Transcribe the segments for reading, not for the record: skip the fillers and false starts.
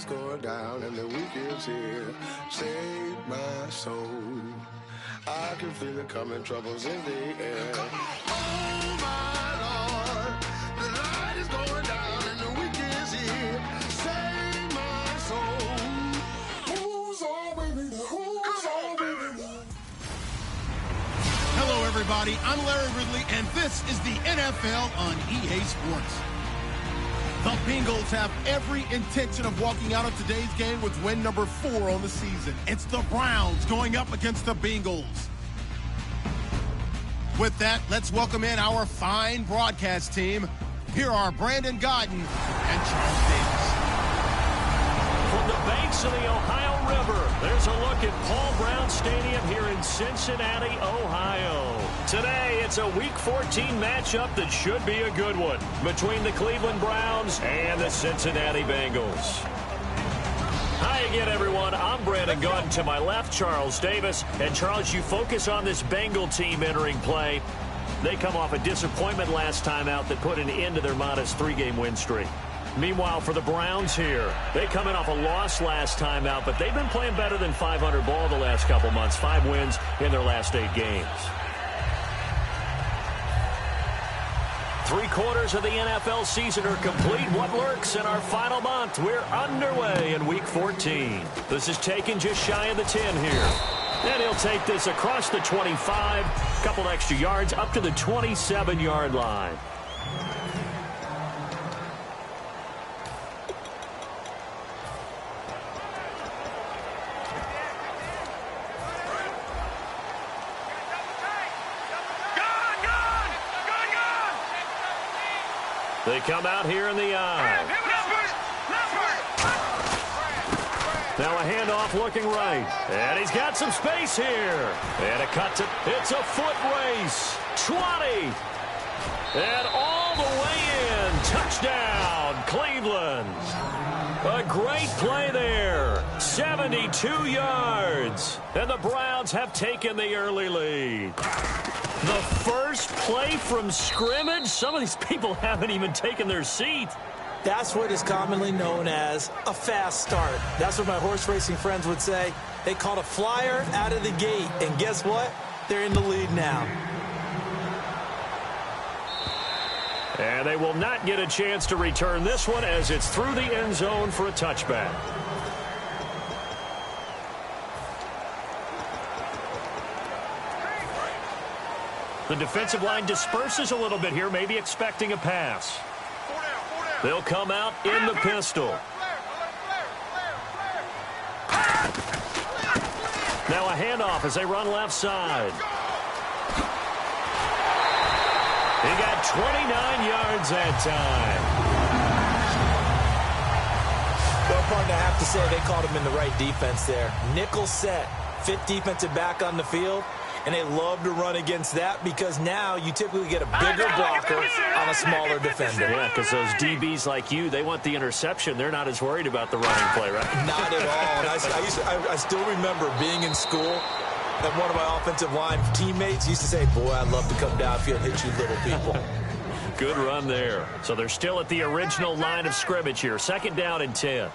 going down and the week is here. Save my soul. I can feel it coming, troubles in the air. Oh my Lord, the light is going down and the week is here. Save my soul. Who's all with me? Who's all with me? Hello, everybody. I'm Larry Ridley, and this is the NFL on EA Sports. The Bengals have every intention of walking out of today's game with win number 4 on the season. It's the Browns going up against the Bengals. With that, let's welcome in our fine broadcast team. Here are Brandon Godden and Charles Davis. From the banks of the Ohio River, there's a look at Paul Brown Stadium here in Cincinnati, Ohio. Today, it's a Week 14 matchup that should be a good one between the Cleveland Browns and the Cincinnati Bengals. Hi again, everyone. I'm Brandon Gunn. To my left, Charles Davis. And, Charles, you focus on this Bengal team entering play. They come off a disappointment last time out that put an end to their modest 3-game win streak. Meanwhile, for the Browns here, they come in off a loss last time out, but they've been playing better than 500 ball the last couple months. 5 wins in their last 8 games. 3/4 of the NFL season are complete. What lurks in our final month? We're underway in Week 14. This is taken just shy of the 10 here. And he'll take this across the 25, couple extra yards up to the 27-yard line. They come out here in the eye. Now a handoff looking right. And he's got some space here. And a cut to, it's a foot race. 20. And all the way in. Touchdown, Cleveland. A great play there. 72 yards. And the Browns have taken the early lead. The first play from scrimmage? Some of these people haven't even taken their seat. That's what is commonly known as a fast start. That's what my horse racing friends would say. They caught a flyer out of the gate, and guess what? They're in the lead now. And they will not get a chance to return this one as it's through the end zone for a touchback. The defensive line disperses a little bit here, maybe expecting a pass. They'll come out in the pistol. Now a handoff as they run left side. He got 29 yards that time. Well, partner, I have to say they caught him in the right defense there. Nickel set, fit defensive back on the field. And they love to run against that because now you typically get a bigger blocker on a smaller defender. Yeah, because those DBs like you, they want the interception. They're not as worried about the running play, right? Not at all. And I still remember being in school, and one of my offensive line teammates used to say, boy, I'd love to come downfield and hit you little people. Good run there. So they're still at the original line of scrimmage here. 2nd down and 10.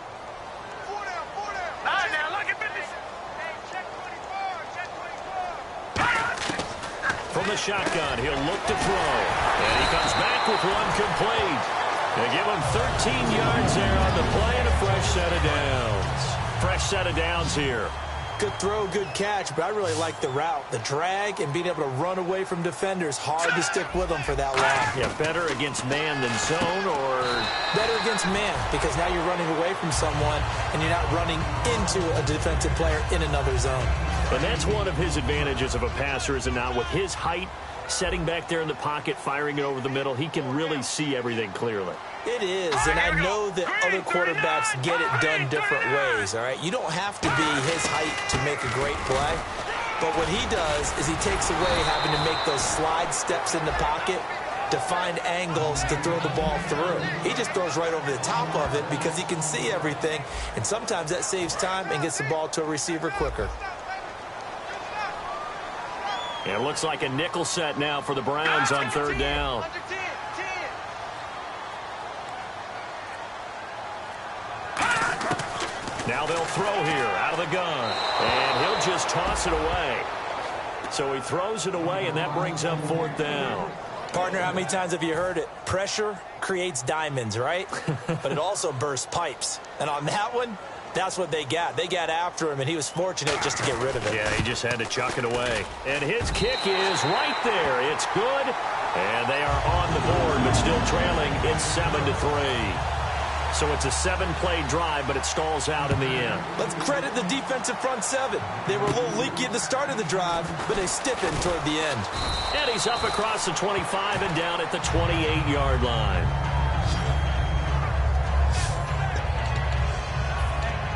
From the shotgun, he'll look to throw. And he comes back with one complete. They give him 13 yards there on the play and a fresh set of downs. Fresh set of downs here. Good throw, good catch, but I really like the route. The drag and being able to run away from defenders. Hard to stick with them for that long. Yeah, better against man than zone, or? Better against man, because now you're running away from someone and you're not running into a defensive player in another zone. And that's one of his advantages of a passer, is it not? With his height, setting back there in the pocket, firing it over the middle, he can really see everything clearly. It is, and I know that other quarterbacks get it done different ways, all right? You don't have to be his height to make a great play, but what he does is he takes away having to make those slide steps in the pocket to find angles to throw the ball through. He just throws right over the top of it because he can see everything, and sometimes that saves time and gets the ball to a receiver quicker. It looks like a nickel set now for the Browns on 3rd down. Now they'll throw here out of the gun. And he'll just toss it away. So he throws it away, and that brings up 4th down. Partner, how many times have you heard it? Pressure creates diamonds, right? But it also bursts pipes. And on that one, that's what they got. They got after him, and he was fortunate just to get rid of it. Yeah, he just had to chuck it away. And his kick is right there. It's good. And they are on the board, but still trailing. It's 7-3. So it's a 7-play drive, but it stalls out in the end. Let's credit the defensive front 7. They were a little leaky at the start of the drive, but they stiffened toward the end. And he's up across the 25 and down at the 28-yard line.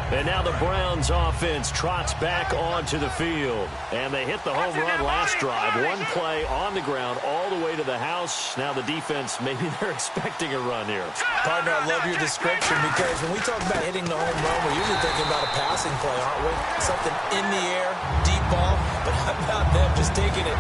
And now the Browns offense trots back onto the field. And they hit the home run last drive. 1 play on the ground all the way to the house. Now the defense, maybe they're expecting a run here. Partner, I love your description because when we talk about hitting the home run, we're usually thinking about a passing play, aren't we? Something in the air, deep ball. But how about them just taking it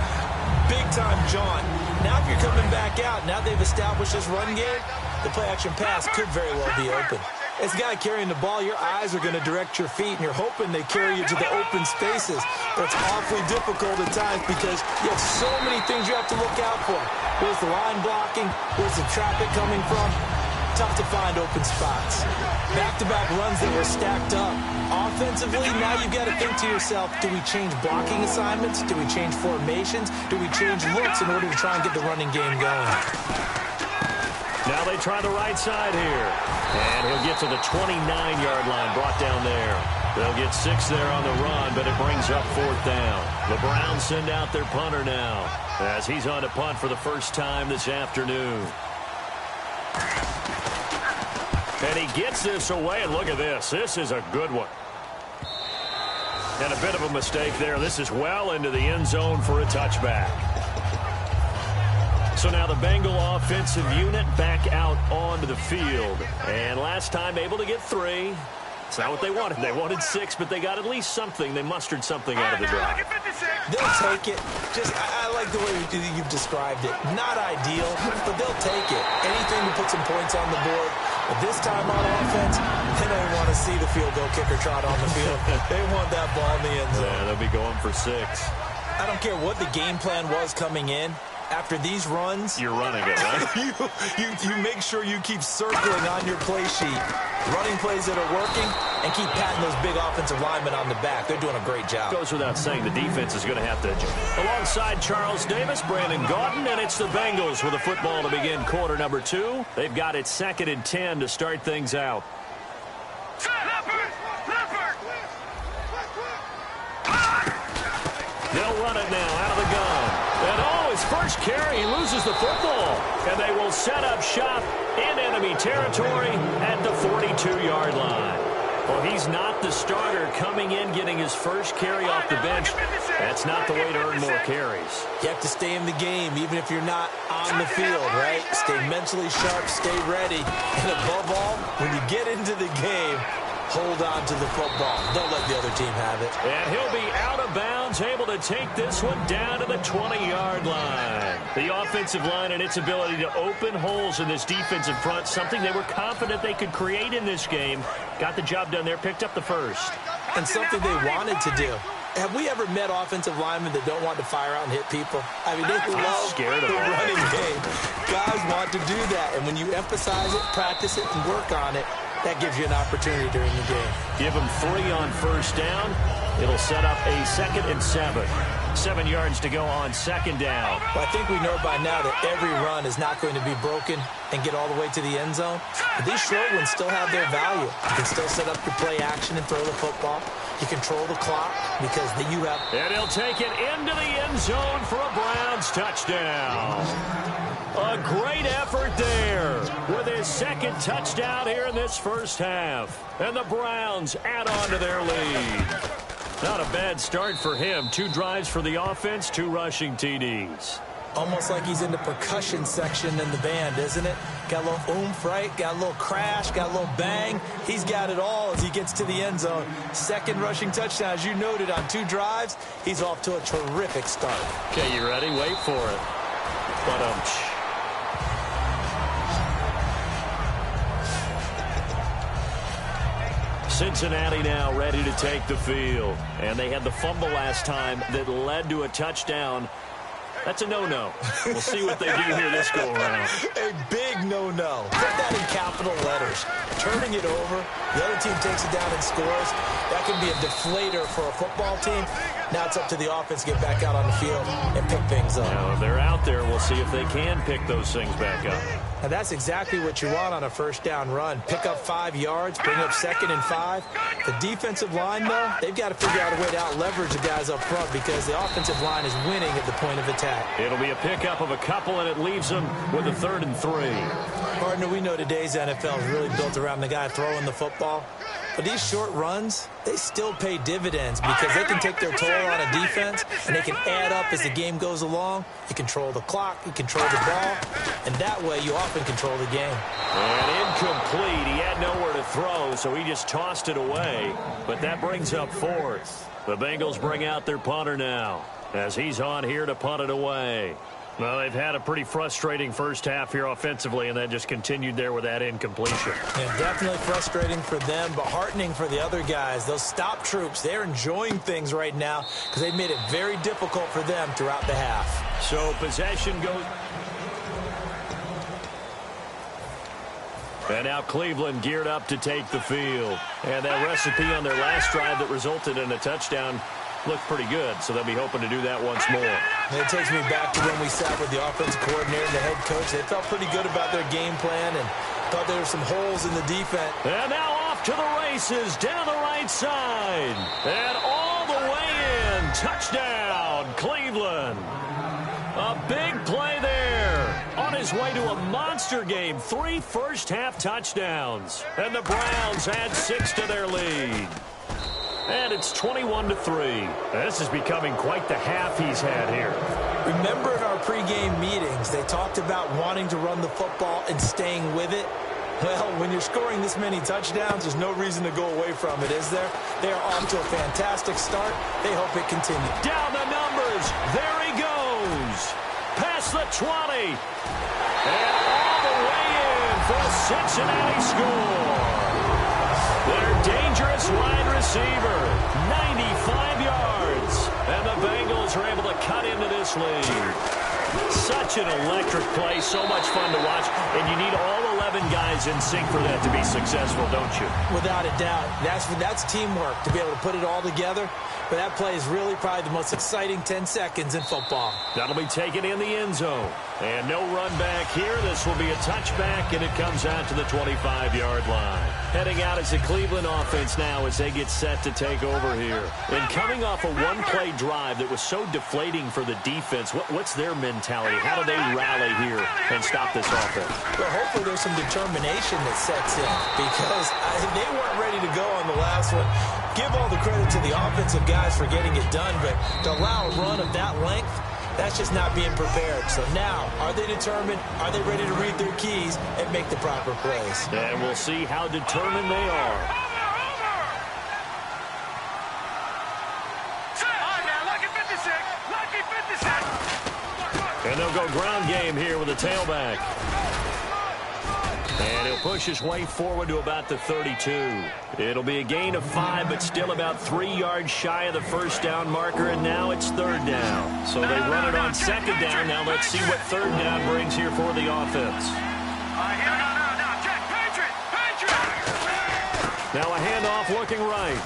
big-time jaunt? Now if you're coming back out, now they've established this run game, the play-action pass could very well be open. As a guy carrying the ball, your eyes are going to direct your feet, and you're hoping they carry you to the open spaces. But it's awfully difficult at times because you have so many things you have to look out for. Where's the line blocking? Where's the traffic coming from? Tough to find open spots. Back-to-back runs that were stacked up. Offensively, now you've got to think to yourself, do we change blocking assignments? Do we change formations? Do we change looks in order to try and get the running game going? Now they try the right side here. And he'll get to the 29-yard line, brought down there. They'll get 6 there on the run, but it brings up 4th down. The Browns send out their punter now as he's on to punt for the first time this afternoon. And he gets this away, and look at this. This is a good one. And a bit of a mistake there. This is well into the end zone for a touchback. So now the Bengal offensive unit back out onto the field. And last time able to get 3. It's not what they wanted. They wanted 6, but they got at least something. They mustered something out of the drive. They'll take it. I like the way you've described it. Not ideal, but they'll take it. Anything to put some points on the board. But this time on offense, they don't want to see the field goal kicker trot on the field. They want that ball in the end zone. Yeah, they'll be going for 6. I don't care what the game plan was coming in. After these runs, you're running it, right? you make sure you keep circling on your play sheet, running plays that are working, and keep patting those big offensive linemen on the back. They're doing a great job. Goes without saying the defense is going to have to adjust. Alongside Charles Davis, Brandon Gaudin, and it's the Bengals with the football to begin quarter number 2. They've got it 2nd and 10 to start things out. They'll run it now out of the gun. And his first carry, he loses the football. And they will set up shop in enemy territory at the 42-yard line. Well, he's not the starter coming in, getting his first carry off the bench. That's not the way to earn more carries. You have to stay in the game, even if you're not on the field, right? Stay mentally sharp, stay ready. And above all, when you get into the game, hold on to the football. Don't let the other team have it. And he'll be out of bounds, able to take this one down to the 20-yard line. The offensive line and its ability to open holes in this defensive front, something they were confident they could create in this game. Got the job done there, picked up the first. And something they wanted to do. Have we ever met offensive linemen that don't want to fire out and hit people? I mean, they love the running game. Guys want to do that. And when you emphasize it, practice it, and work on it, that gives you an opportunity during the game. Give them 3 on first down. It'll set up a 2nd and 7. 7 yards to go on 2nd down. Well, I think we know by now that every run is not going to be broken and get all the way to the end zone. But these short ones still have their value. You can still set up your play action and throw the football. You control the clock because then you have... And he'll take it into the end zone for a Browns touchdown. A great effort there with his 2nd touchdown here in this first half. And the Browns add on to their lead. Not a bad start for him. 2 drives for the offense, 2 rushing TDs. Almost like he's in the percussion section in the band, isn't it? Got a little oomph, right? Got a little crash, got a little bang. He's got it all as he gets to the end zone. 2nd rushing touchdown, as you noted, on 2 drives. He's off to a terrific start. Okay, you ready? Wait for it. But Cincinnati now ready to take the field. And they had the fumble last time that led to a touchdown. That's a no-no. We'll see what they do here this go-around. A big no-no. Put that in capital letters. Turning it over, the other team takes it down and scores. That can be a deflator for a football team. Now it's up to the offense to get back out on the field and pick things up. Now, if they're out there, we'll see if they can pick those things back up. And that's exactly what you want on a first down run. Pick up 5 yards, bring up 2nd and 5. The defensive line, though, they've got to figure out a way to out-leverage the guys up front because the offensive line is winning at the point of attack. It'll be a pickup of a couple, and it leaves them with a 3rd and 3. Partner, we know today's NFL is really built around the guy throwing the football. But these short runs, they still pay dividends because they can take their toll on a defense, and they can add up as the game goes along. You control the clock, you control the ball, and that way you often control the game. And incomplete. He had nowhere to throw, so he just tossed it away. But that brings up 4th. The Bengals bring out their punter now as he's on here to punt it away. Well, they've had a pretty frustrating first half here offensively, and then just continued there with that incompletion. Yeah, definitely frustrating for them, but heartening for the other guys. Those stop troops, they're enjoying things right now because they've made it very difficult for them throughout the half. So possession goes. And now Cleveland geared up to take the field. And that recipe on their last drive that resulted in a touchdown looked pretty good, so they'll be hoping to do that once more. And it takes me back to when we sat with the offensive coordinator and the head coach. They felt pretty good about their game plan and thought there were some holes in the defense. And now off to the races down the right side. And all the way in. Touchdown, Cleveland. A big play there. On his way to a monster game. 3 first-half touchdowns. And the Browns add 6 to their lead. And it's 21-3. This is becoming quite the half he's had here. Remember in our pregame meetings, they talked about wanting to run the football and staying with it? Well, when you're scoring this many touchdowns, there's no reason to go away from it, is there? They are off to a fantastic start. They hope it continues. Down the numbers. There he goes. Past the 20. And all the way in for a Cincinnati score. Their dangerous wide receiver, 95 yards. And the Bengals are able to cut into this lead. Such an electric play, so much fun to watch. And you need all 11 guys in sync for that to be successful, don't you? Without a doubt. That's teamwork to be able to put it all together. But that play is really probably the most exciting 10 seconds in football. That'll be taken in the end zone. And no run back here. This will be a touchback, and it comes out to the 25-yard line. Heading out is the Cleveland offense now as they get set to take over here. And coming off a one-play drive that was so deflating for the defense, what's their mentality? How do they rally here and stop this offense? Well, hopefully there's some determination that sets in because they weren't ready to go on the last one. Give all the credit to the offensive guys for getting it done, but to allow a run of that length, that's just not being prepared. So now, are they determined? Are they ready to read their keys and make the proper plays? And we'll see how determined they are. And they'll go ground game here with a tailback. And he'll push his way forward to about the 32. It'll be a gain of 5, but still about 3 yards shy of the first down marker, and now it's 3rd down. So they run it on 2nd down. Now let's see what 3rd down brings here for the offense. Now a handoff looking right.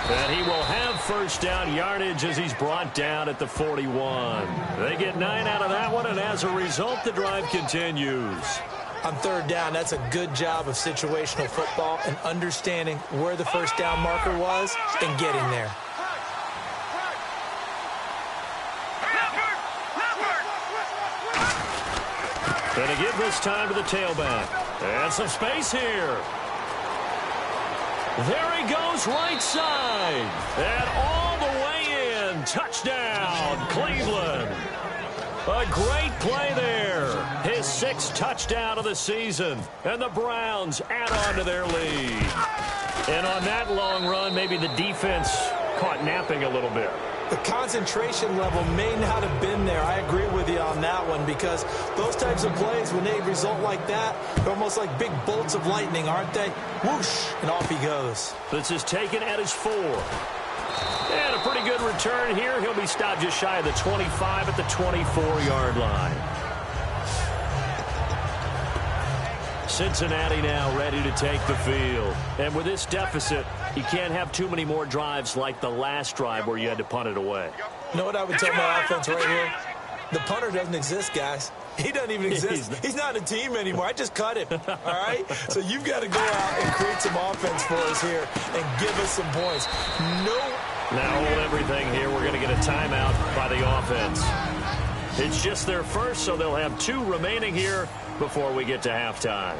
And he will have first down yardage as he's brought down at the 41. They get 9 out of that one, and as a result, the drive continues. On 3rd down, that's a good job of situational football and understanding where the first down marker was and getting there. Going to give this time to the tailback. And some space here. There he goes right side. And all the way in. Touchdown, Cleveland. A great play there. His 6th touchdown of the season. And the Browns add on to their lead. And on that long run, maybe the defense caught napping a little bit. The concentration level may not have been there. I agree with you on that one, because those types of plays, when they result like that, they're almost like big bolts of lightning, aren't they? Whoosh, and off he goes. This is taken at his 4. And a pretty good return here. He'll be stopped just shy of the 25 at the 24-yard line. Cincinnati now ready to take the field. And with this deficit, you can't have too many more drives like the last drive where you had to punt it away. You know what I would tell my offense right here? The punter doesn't exist, guys. He doesn't even exist. He's not a team anymore. I just cut him, all right? So you've got to go out and create some offense for us here and give us some points. Now hold everything here. We're going to get a timeout by the offense. It's just their first, so they'll have 2 remaining here before we get to halftime.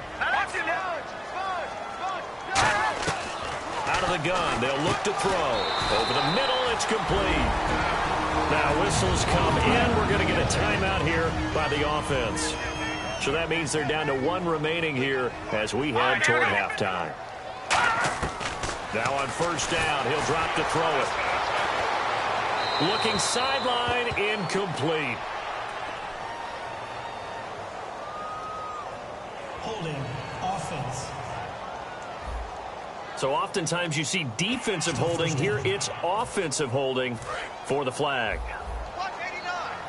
Out of the gun, they'll look to throw. Over the middle, it's complete. Now whistles come in. We're going to get a timeout here by the offense. So that means they're down to 1 remaining here as we head toward halftime. Now on first down, he'll drop to throw it. Looking sideline, incomplete. Holding offense. So oftentimes you see defensive holding. Here it's offensive holding for the flag.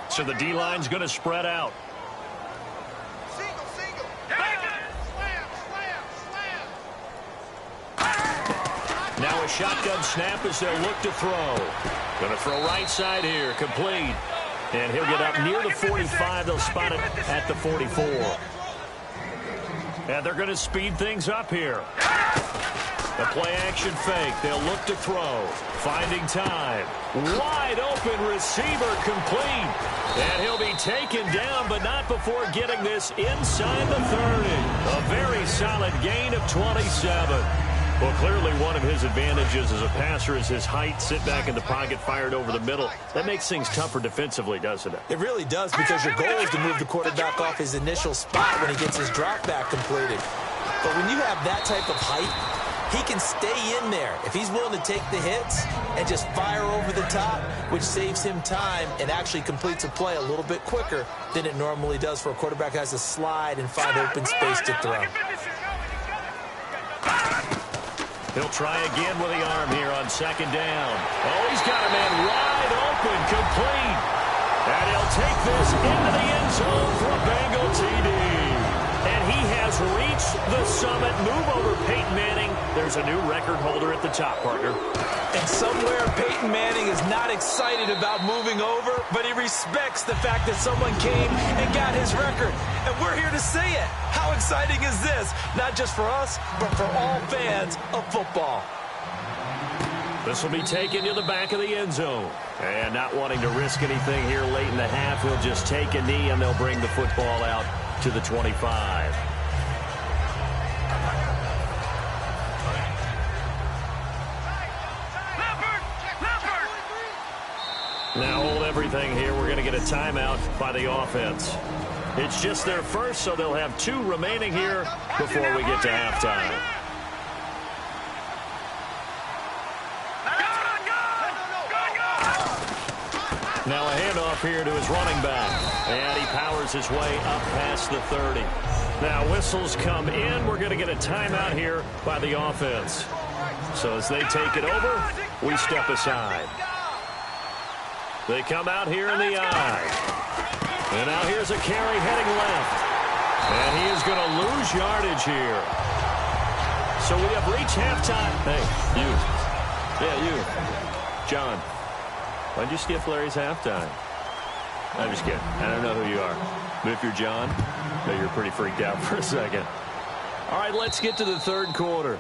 So the D-line's going to spread out. Now a shotgun snap as they'll look to throw. Going to throw right side here, complete. And he'll get up near the 45. They'll spot it at the 44. And they're going to speed things up here. The play-action fake. They'll look to throw. Finding time. Wide open receiver, complete. And he'll be taken down, but not before getting this inside the 30. A very solid gain of 27. Well, clearly one of his advantages as a passer is his height. Sit back in the pocket, fired over the middle. That makes things tougher defensively, doesn't it? It really does, because your goal is to move the quarterback off his initial spot when he gets his drop back completed. But when you have that type of height, he can stay in there if he's willing to take the hits and just fire over the top, which saves him time and actually completes a play a little bit quicker than it normally does for a quarterback who has to slide and find open space to throw. He'll try again with the arm here on second down. Oh, he's got a man wide open, complete. And he'll take this into the end zone for a Bengal TD. And he has reached the summit. Move over Peyton Manning. There's a new record holder at the top, partner. And somewhere Peyton Manning is not excited about moving over, but he respects the fact that someone came and got his record. And we're here to say it. How exciting is this? Not just for us, but for all fans of football. This will be taken to the back of the end zone. And not wanting to risk anything here late in the half, he'll just take a knee and they'll bring the football out to the 25. Now hold everything here. We're going to get a timeout by the offense. It's just their first, so they'll have 2 remaining here before we get to halftime. Now a handoff here to his running back. And he powers his way up past the 30. Now whistles come in. We're going to get a timeout here by the offense. So as they take it over, we step aside. They come out here in the eye. And now here's a carry heading left. And he is going to lose yardage here. So we have reached halftime. Hey, you. Yeah, you. John. Why'd you skip Larry's halftime? I'm just kidding. I don't know who you are. But if you're John, no, you're pretty freaked out for a second. All right, let's get to the third quarter.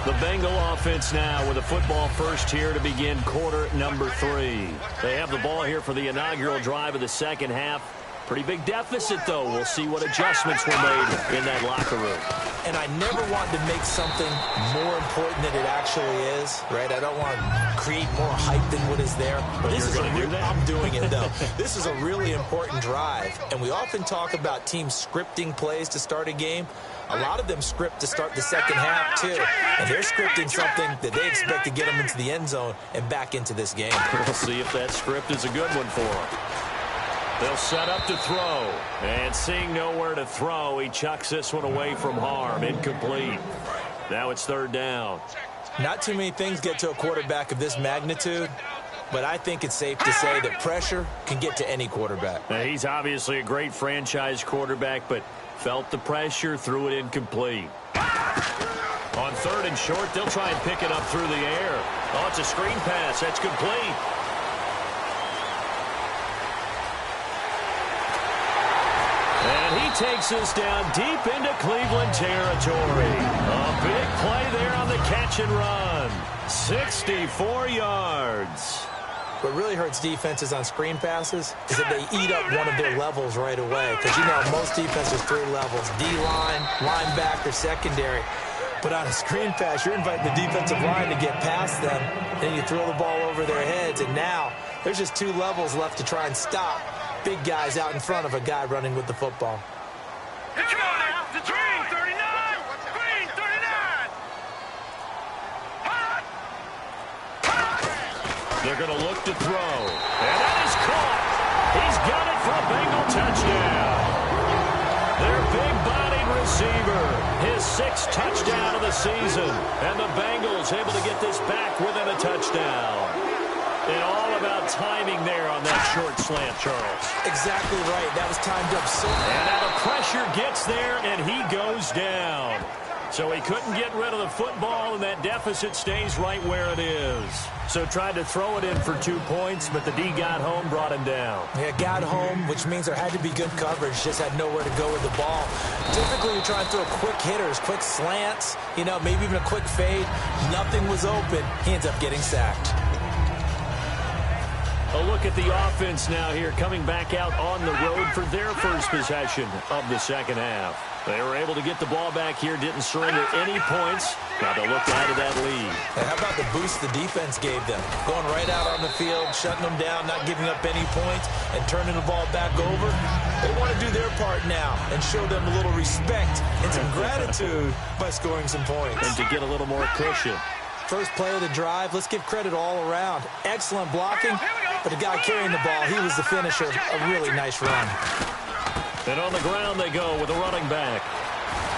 The Bengal offense now with a football first here to begin quarter number 3. They have the ball here for the inaugural drive of the second half. Pretty big deficit, though. We'll see what adjustments were made in that locker room. And I never want to make something more important than it actually is, right? I don't want to create more hype than what is there. But this is going to do that? I'm doing it, though. This is a really important drive. And we often talk about teams scripting plays to start a game. A lot of them script to start the second half, too. And they're scripting something that they expect to get them into the end zone and back into this game. We'll see if that script is a good one for them. They'll set up to throw. And seeing nowhere to throw, he chucks this one away from harm. Incomplete. Now it's third down. Not too many things get to a quarterback of this magnitude, but I think it's safe to say that pressure can get to any quarterback. Now, he's obviously a great franchise quarterback, but felt the pressure, threw it incomplete. On third and short, they'll try and pick it up through the air. Oh, it's a screen pass. That's complete. And he takes us down deep into Cleveland territory. A big play there on the catch and run. 64 yards. What really hurts defenses on screen passes is that they eat up one of their levels right away. Because, you know, most defenses 3 levels: D-line, linebacker, secondary. But on a screen pass, you're inviting the defensive line to get past them. Then you throw the ball over their heads. And now there's just 2 levels left to try and stop big guys out in front of a guy running with the football. Come on now. The green 39. Green 39. Hot. They're going to look to throw. And that is caught. He's got it for a Bengal touchdown. Their big-bodied receiver, his 6th touchdown of the season. And the Bengals able to get this back within a touchdown. And all about timing there on that short slant, Charles. Exactly right. That was timed up so well. And now the pressure gets there, and he goes down. So he couldn't get rid of the football, and that deficit stays right where it is. So tried to throw it in for 2 points, but the D got home, brought him down. Yeah, got home, which means there had to be good coverage. Just had nowhere to go with the ball. Typically, you're trying to throw quick hitters, quick slants, you know, maybe even a quick fade. Nothing was open. He ends up getting sacked. A look at the offense now here, coming back out on the road for their first possession of the second half. They were able to get the ball back here, didn't surrender any points. Now they'll look to add to that lead. And how about the boost the defense gave them? Going right out on the field, shutting them down, not giving up any points, and turning the ball back over. They want to do their part now and show them a little respect and some gratitude by scoring some points. And to get a little more cushion. First play of the drive, let's give credit all around. Excellent blocking, but the guy carrying the ball, he was the finisher. A really nice run. And on the ground they go with a running back.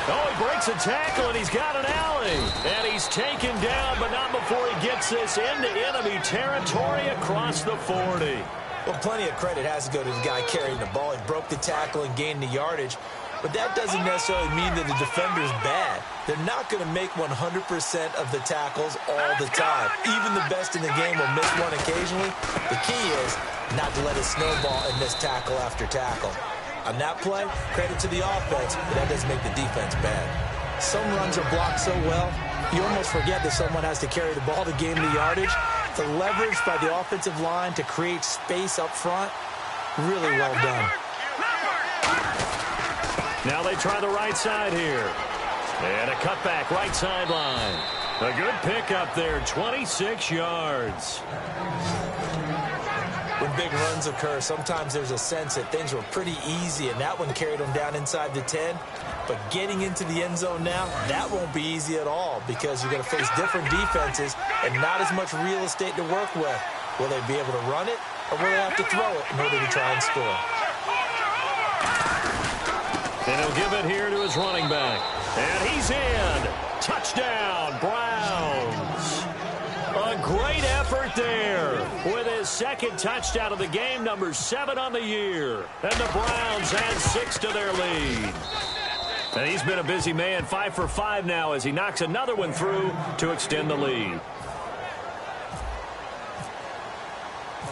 Oh, he breaks a tackle, and he's got an alley. And he's taken down, but not before he gets this into enemy territory across the 40. Well, plenty of credit has to go to the guy carrying the ball. He broke the tackle and gained the yardage. But that doesn't necessarily mean that the defender's bad. They're not going to make 100% of the tackles all the time. Even the best in the game will miss one occasionally. The key is not to let it snowball and miss tackle after tackle. On that play, credit to the offense, but that doesn't make the defense bad. Some runs are blocked so well, you almost forget that someone has to carry the ball to gain the yardage. The leverage by the offensive line to create space up front, really well done. Now they try the right side here. And a cutback right sideline. A good pickup there, 26 yards. When big runs occur, sometimes there's a sense that things were pretty easy, and that one carried them down inside the 10. But getting into the end zone now, that won't be easy at all because you're going to face different defenses and not as much real estate to work with. Will they be able to run it, or will they have to throw it in order to try and score? And he'll give it here to his running back. And he's in. Touchdown, Browns. A great effort there with his 2nd touchdown of the game, number 7 on the year. And the Browns add 6 to their lead. And he's been a busy man, 5 for 5 now as he knocks another one through to extend the lead.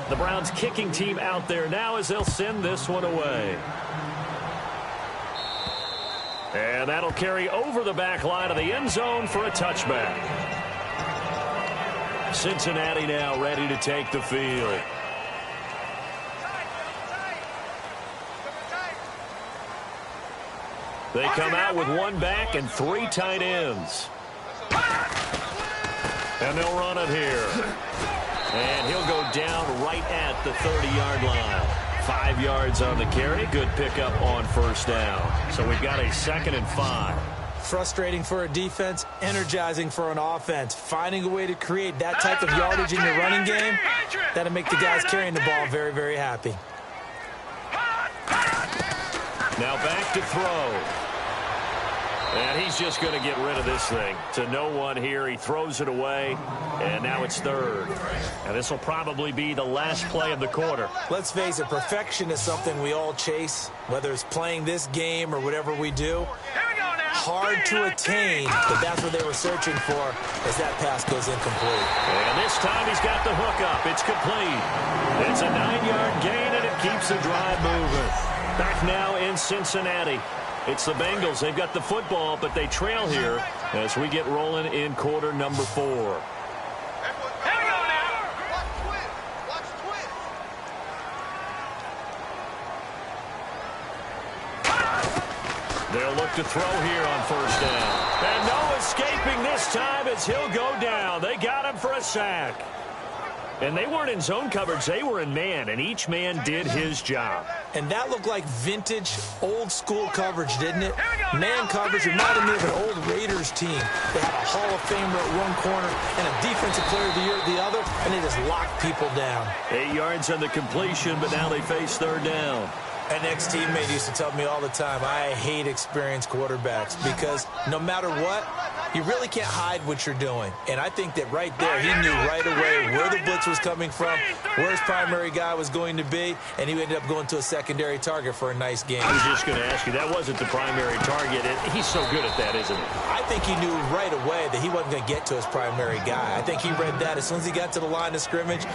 The Browns kicking team out there now as they'll send this one away. And that'll carry over the back line of the end zone for a touchback. Cincinnati now ready to take the field. They come out with one back and 3 tight ends. And they'll run it here. And he'll go down right at the 30-yard line. 5 yards on the carry. Good pickup on first down. So we've got a 2nd and 5. Frustrating for a defense, energizing for an offense. Finding a way to create that type of yardage in your running game, that'll make the guys carrying the ball very, very happy. Now back to throw. And he's just going to get rid of this thing. To no one here. He throws it away. And now it's 3rd. And this will probably be the last play of the quarter. Let's face it, perfection is something we all chase, whether it's playing this game or whatever we do. Hard to attain, but that's what they were searching for as that pass goes incomplete. And this time he's got the hook up. It's complete. It's a 9-yard gain, and it keeps the drive moving. Back now in Cincinnati. It's the Bengals. They've got the football, but they trail here as we get rolling in quarter number 4. They'll look to throw here on first down. And no escaping this time as he'll go down. They got him for a sack. And they weren't in zone coverage. They were in man, and each man did his job. And that looked like vintage, old-school coverage, didn't it? Man coverage reminded me of an old Raiders team. They had a Hall of Famer at one corner and a Defensive Player of the Year at the other, and they just locked people down. 8 yards on the completion, but now they face 3rd down. An ex-teammate used to tell me all the time, I hate experienced quarterbacks because no matter what, you really can't hide what you're doing. And I think that right there, he knew right away where the blitz was coming from, where his primary guy was going to be, and he ended up going to a secondary target for a nice game. I was just going to ask you, that wasn't the primary target. He's so good at that, isn't he? I think he knew right away that he wasn't going to get to his primary guy. I think he read that as soon as he got to the line of scrimmage,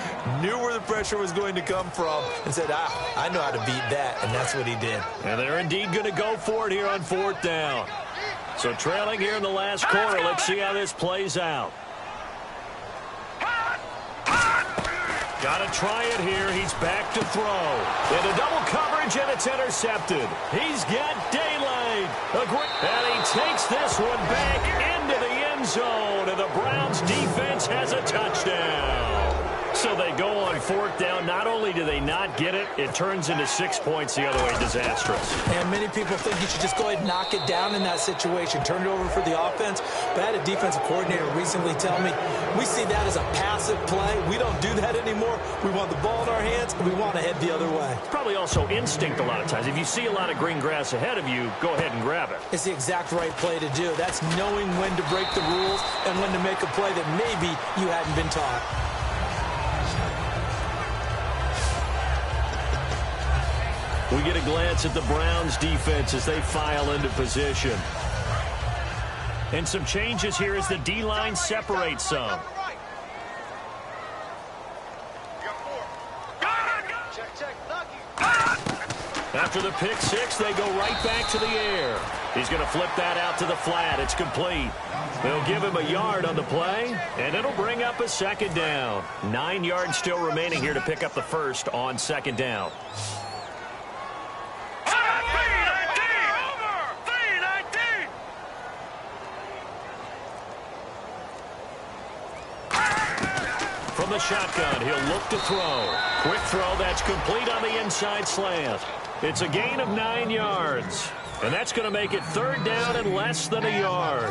knew where the pressure was going to come from, and said, I know how to beat that, and that's what he did. And they're indeed going to go for it here on 4th down. So trailing here in the last quarter. Let's see how this plays out. Got to try it here. He's back to throw. Into double coverage, and it's intercepted. He's got daylight. And he takes this one back into the end zone, and the Browns defense has a touchdown. So they go on 4th down. Not only do they not get it, it turns into 6 points the other way. Disastrous. And many people think you should just go ahead and knock it down in that situation. Turn it over for the offense. But I had a defensive coordinator recently tell me, we see that as a passive play. We don't do that anymore. We want the ball in our hands, and we want to head the other way. It's probably also instinct a lot of times. If you see a lot of green grass ahead of you, go ahead and grab it. It's the exact right play to do. That's knowing when to break the rules and when to make a play that maybe you hadn't been taught. We get a glance at the Browns defense as they file into position. And some changes here as the D-line separates some. After the pick six, they go right back to the air. He's going to flip that out to the flat. It's complete. They'll give him a yard on the play, and it'll bring up a 2nd down. 9 yards still remaining here to pick up the first on 2nd down. From the shotgun, he'll look to throw. Quick throw, that's complete on the inside slant. It's a gain of 9 yards. And that's going to make it 3rd down and less than a yard.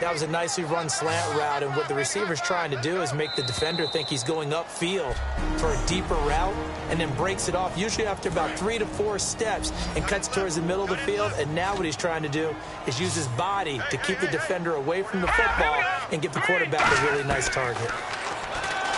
That was a nicely run slant route, and what the receiver's trying to do is make the defender think he's going upfield for a deeper route, and then breaks it off, usually after about 3 to 4 steps, and cuts towards the middle of the field. And now what he's trying to do is use his body to keep the defender away from the football and give the quarterback a really nice target.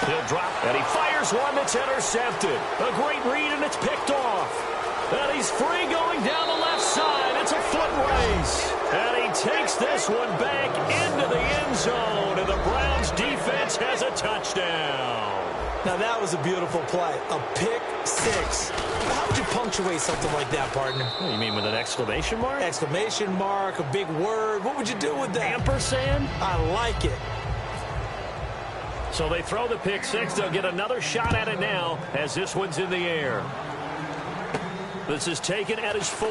He'll drop, and he fires one that's intercepted. A great read, and it's picked off. And he's free going down the left side. It's a foot race. And he takes this one back into the end zone, and the Browns defense has a touchdown. Now that was a beautiful play. A pick six. How would you punctuate something like that, partner? What do you mean, with an exclamation mark? Exclamation mark, a big word. What would you do with that? Ampersand? I like it. So they throw the pick six. They'll get another shot at it now as this one's in the air. This is taken at his 4.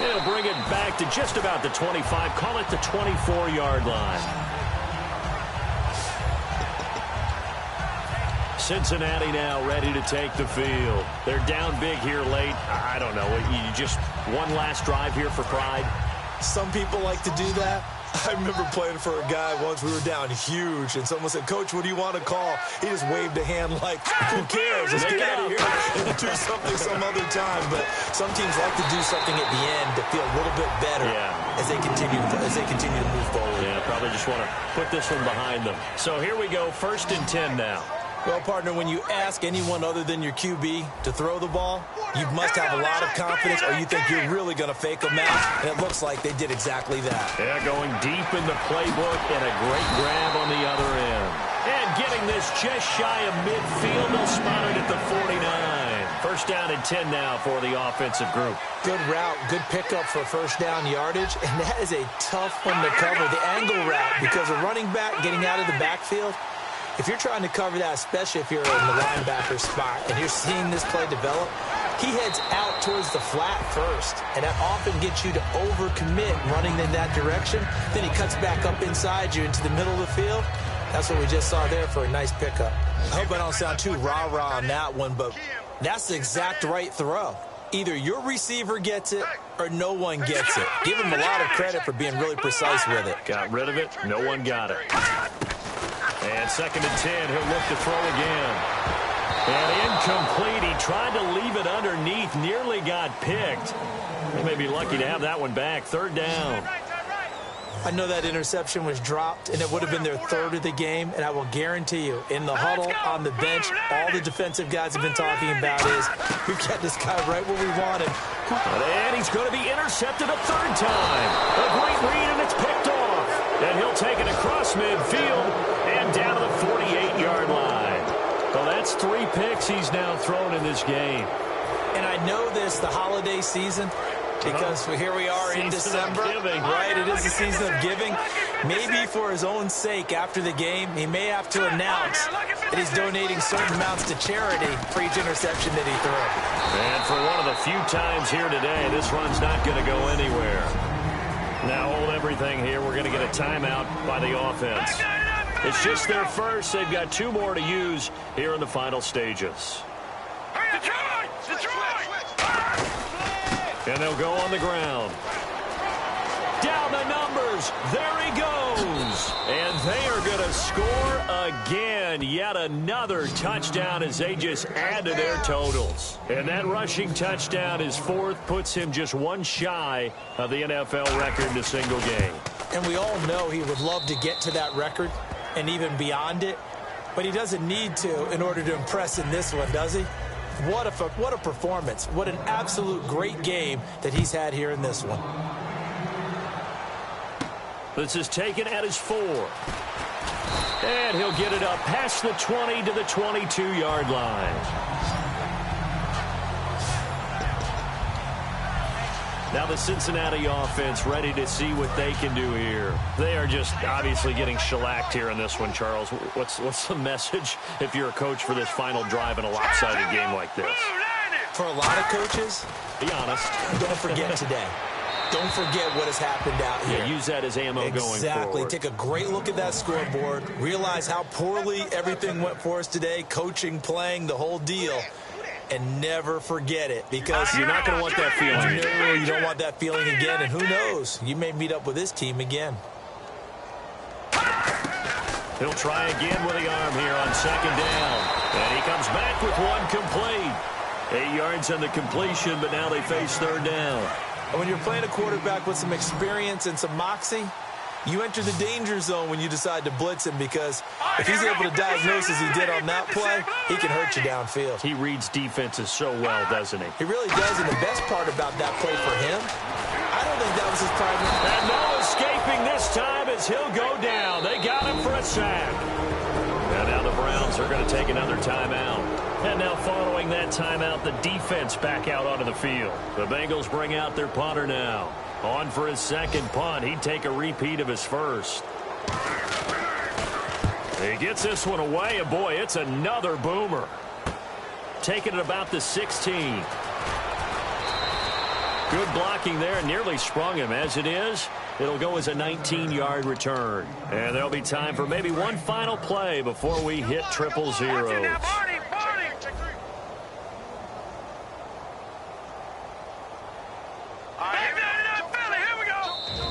It'll bring it back to just about the 25. Call it the 24-yard line. Cincinnati now ready to take the field. They're down big here late. I don't know. You just one last drive here for pride. Some people like to do that. I remember playing for a guy once. We were down huge, and someone said, "Coach, what do you want to call?" He just waved a hand like, "Who cares? Let's get out of here and do something some other time." But some teams like to do something at the end to feel a little bit better as they continue to move forward. Yeah, probably just want to put this one behind them. So here we go, 1st and 10 now. Well, partner, when you ask anyone other than your QB to throw the ball, you must have a lot of confidence, or you think you're really going to fake them out, and it looks like they did exactly that. Yeah, going deep in the playbook and a great grab on the other end. And getting this just shy of midfield, they'll spot it at the 49. 1st down and 10 now for the offensive group. Good route, good pickup for 1st down yardage, and that is a tough one to cover, the angle route, because a running back getting out of the backfield, if you're trying to cover that, especially if you're in the linebacker spot and you're seeing this play develop, he heads out towards the flat first, and that often gets you to overcommit running in that direction. Then he cuts back up inside you into the middle of the field. That's what we just saw there for a nice pickup. I hope I don't sound too rah-rah on that one, but that's the exact right throw. Either your receiver gets it or no one gets it. Give him a lot of credit for being really precise with it. Got rid of it. No one got it. And 2nd and 10, he'll look to throw again. And incomplete. He tried to leave it underneath, nearly got picked. They may be lucky to have that one back. 3rd down. I know that interception was dropped, and it would have been their 3rd of the game, and I will guarantee you, in the huddle, on the bench, all the defensive guys have been talking about is, we've got this guy right where we want him. And he's going to be intercepted a 3rd time. A great read, and it's picked off. And he'll take it across midfield and down to the 48-yard line. Well, that's 3 picks he's now thrown in this game. And I know this, the holiday season, because here we are in December, right? It is the season of giving. Maybe for his own sake, after the game, he may have to announce that he's donating certain amounts to charity for each interception that he throws. And for one of the few times here today, this run's not going to go anywhere. Now hold everything here. We're going to get a timeout by the offense. It's just their first. They've got 2 more to use here in the final stages. And they'll go on the ground. Down the numbers. There he goes. And they are going to score again. Yet another touchdown as they just add to their totals. And that rushing touchdown is 4th, puts him just 1 shy of the NFL record in a single game. And we all know he would love to get to that record and even beyond it. But he doesn't need to in order to impress in this one, does he? What a performance. What an absolute great game that he's had here in this one. This is taken at his 4. And he'll get it up past the 20 to the 22-yard line. Now the Cincinnati offense ready to see what they can do here. They are just obviously getting shellacked here in this one, Charles. What's the message if you're a coach for this final drive in a lopsided game like this? For a lot of coaches, be honest. Don't forget today. Don't forget what has happened out here. Yeah, use that as ammo going forward. Exactly. Take a great look at that scoreboard. Realize how poorly everything went for us today. Coaching, playing, the whole deal. And never forget it, because you're not going to want that feeling. No, you don't want that feeling again. And who knows? You may meet up with this team again. He'll try again with the arm here on 2nd down. And he comes back with 1 complete. 8 yards on the completion, but now they face 3rd down. And when you're playing a quarterback with some experience and some moxie, you enter the danger zone when you decide to blitz him, because if he's able to diagnose as he did on that play, he can hurt you downfield. He reads defenses so well, doesn't he? He really does, and the best part about that play for him, I don't think that was his primary. And no escaping this time as he'll go down. They got him for a sack. And now the Browns are going to take another timeout. And now following that timeout, the defense back out onto the field. The Bengals bring out their punter now. On for his 2nd punt. He'd take a repeat of his 1st. He gets this one away, and boy, it's another boomer. Taking it about the 16. Good blocking there, nearly sprung him. As it is, it'll go as a 19-yard return. And there'll be time for maybe one final play before we hit triple zeros.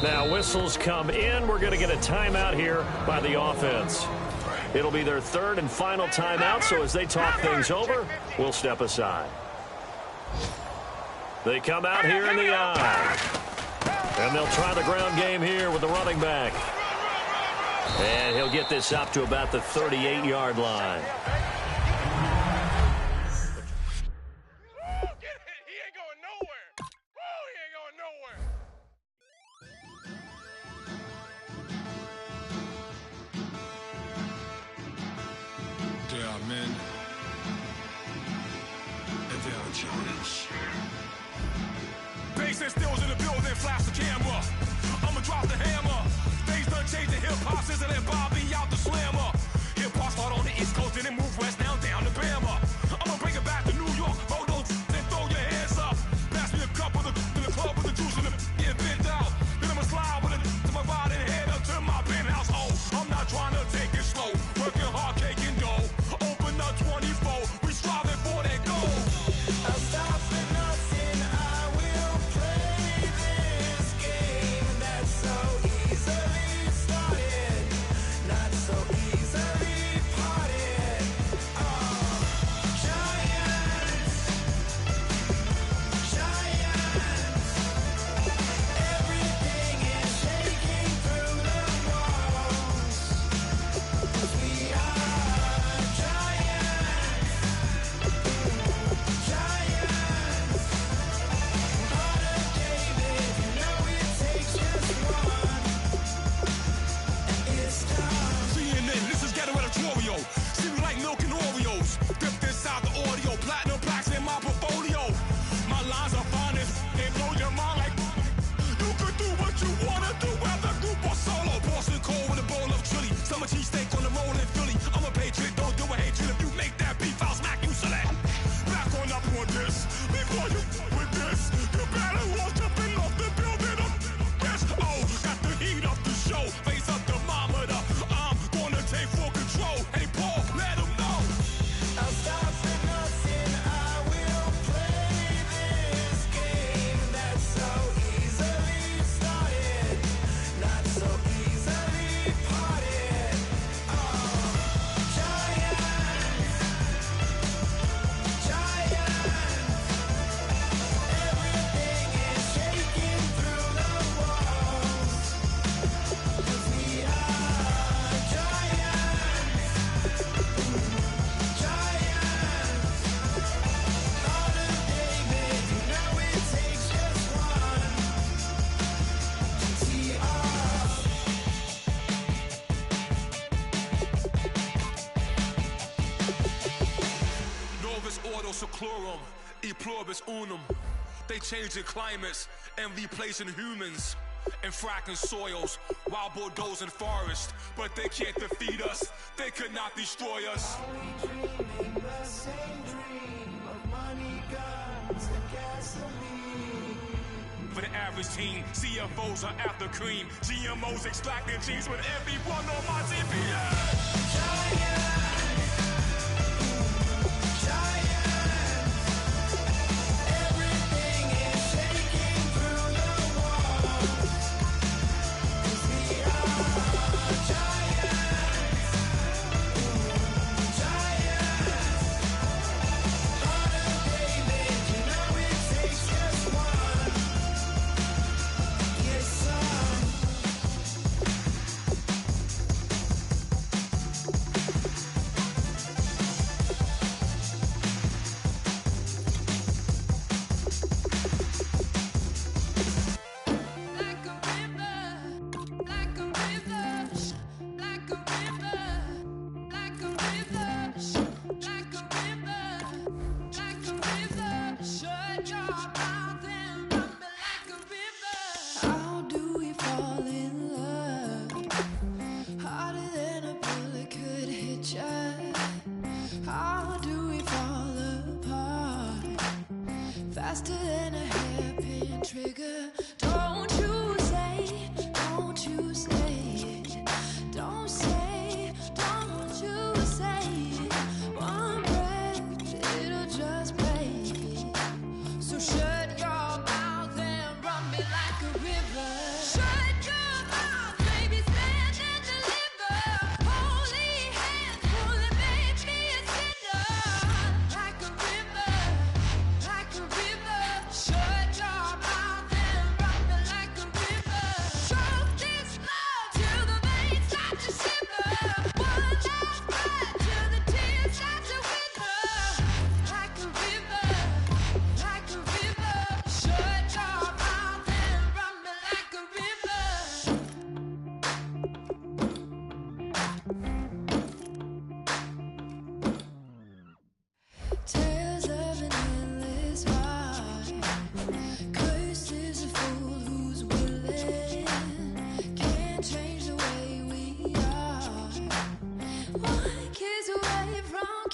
Now whistles come in. We're going to get a timeout here by the offense. It'll be their third and final timeout, so as they talk things over, we'll step aside. They come out here in the I. And they'll try the ground game here with the running back. And he'll get this up to about the 38-yard line. Bass stills in the building, flash the camera. I'ma drop the hammer. Things done changed in hip-hop since I let Bobby out the slammer. Hip-hop start on the East Coast and then move west down to Bama. I'ma bring it back to New York. Hold those and throw your hands up. Pass me a cup of the club with the juice in the get bent out. Then I'ma slide with it to my ride and head up to my penthouse. Oh, I'm not trying to take it slow. Working hard, cake and dough. Open up 24. We striving for that goal. I'll stop for nothing. I will play this game that's so easily started, not so easily parted. Giants, everything is shaking through the walls. We are giants, heart of David, you know it takes just one. It's time. CNN, this is Ghetto Editorial. See me like milk and Oreos. Dipped inside the audio, platinum plaques in my portfolio. My lines are finest, they blow your mind like you could do what you wanna do, whether group or solo. Boston cold with a bowl of chili, summer cheesesteak on the roll in Philly. I'm a patriot, don't do a hatred. If you make that beef, I'll smack you silly. Back on up on this, before you with this, you better walk jumping off the building up. Yes, oh, got the heat up the show, face up thermometer. I'm gonna take full control. Hey Paul, let him know. I'll stop for nothing. I will play this game that's so easily started, not so easily parted. Everything is shaking through the walls. 'Cause we are giants, heart of David, you know it takes just one. Novus ordo seclorum, e pluribus unum. They changing climates and replacing humans and fracking soils, wild bulldozing forests, but they can't defeat us. They could not destroy us. Dreaming the same dream of money, guns, and gasoline. For the average team, CFOs are after cream. GMOs extracting genes with everyone on my TPS. Everything is shaking through the walls. 'Cause we are giants, heart of David, you know it takes just one. Yes, son. Tales of an endless ride. Cursed is a fool who's willing. Can't change the way we are. One kiss away from